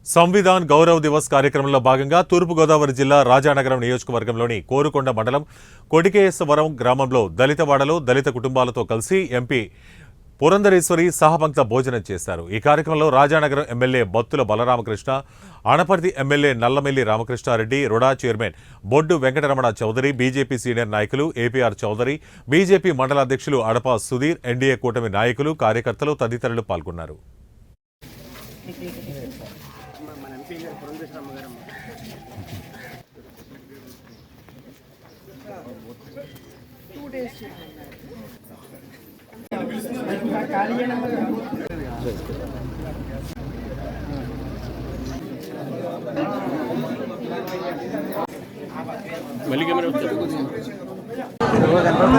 సంవిధాన్ గౌరవ్ దివస్ కార్యక్రమంలో భాగంగా తూర్పు గోదావరి జిల్లా రాజానగరం నియోజకవర్గంలోని కోరుకొండ మండలం కొడికేశ్వరం గ్రామంలో దళితవాడలో దళిత కుటుంబాలతో కలిసి ఎంపీ పురంధరేశ్వరి సహపంక్త భోజనం చేశారు. ఈ కార్యక్రమంలో Rajanagaram MLA Battula Balaramakrishna, Anaparthi MLA Nallamilli Ramakrishna Reddy, RUDA chairman Boddu Venkataramana Chowdary, BJP senior నాయకులు ఏపీఆర్ చౌదరి, బీజేపీ మండల అధ్యక్షులు అడప సుధీర్, ఎన్డీఏ కూటమి నాయకులు, కార్యకర్తలు తదితరులు పాల్గొన్నారు.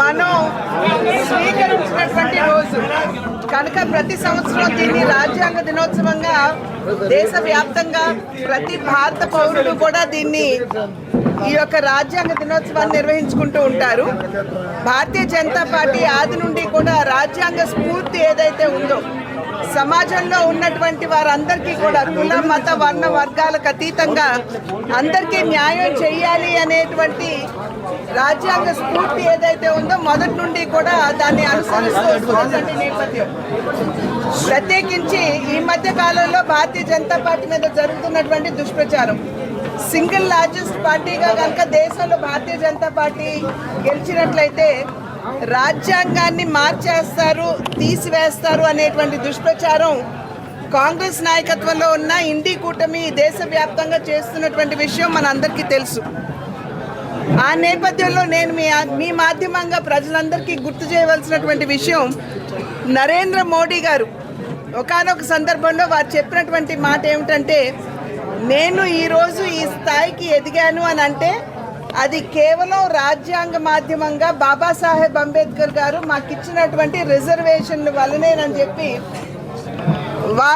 మనం స్వీకరించినటువంటి రోజు కనుక ప్రతి సంవత్సరం దీన్ని రాజ్యాంగ దినోత్సవంగా దేశవ్యాప్తంగా ప్రతి భారత పౌరుడు కూడా దీన్ని ఈ యొక్క రాజ్యాంగ దినోత్సవాన్ని నిర్వహించుకుంటూ ఉంటారు. భారతీయ జనతా పార్టీ ఆది నుండి కూడా రాజ్యాంగ స్ఫూర్తి ఏదైతే ఉందో సమాజంలో ఉన్నటువంటి వారందరికీ కూడా కుల మత వర్ణ వర్గాలకు అతీతంగా అందరికీ న్యాయం చేయాలి అనేటువంటి రాజ్యాంగ స్ఫూర్తి ఏదైతే ఉందో మొదటి నుండి కూడా దాన్ని అనుసరిస్తూ వస్తున్నటువంటి నేపథ్యం. ప్రత్యేకించి ఈ మధ్య కాలంలో భారతీయ జనతా పార్టీ మీద జరుగుతున్నటువంటి దుష్ప్రచారం, సింగిల్ లార్జెస్ట్ పార్టీగా కనుక దేశంలో భారతీయ జనతా పార్టీ గెలిచినట్లయితే రాజ్యాంగాన్ని మార్చేస్తారు, తీసివేస్తారు అనేటువంటి దుష్ప్రచారం కాంగ్రెస్ నాయకత్వంలో ఉన్న ఇండి కూటమి దేశవ్యాప్తంగా చేస్తున్నటువంటి విషయం మనందరికీ తెలుసు. ఆ నేపథ్యంలో నేను మీ మాధ్యమంగా ప్రజలందరికీ గుర్తు చేయవలసినటువంటి విషయం, నరేంద్ర మోడీ గారు ఒకానొక సందర్భంలో వారు చెప్పినటువంటి మాట ఏమిటంటే, నేను ఈరోజు ఈ స్థాయికి ఎదిగాను అని అంటే అది కేవలం రాజ్యాంగ మాధ్యమంగా బాబాసాహెబ్ అంబేద్కర్ గారు మాకు ఇచ్చినటువంటి రిజర్వేషన్ల వల్లనేనని చెప్పి వారు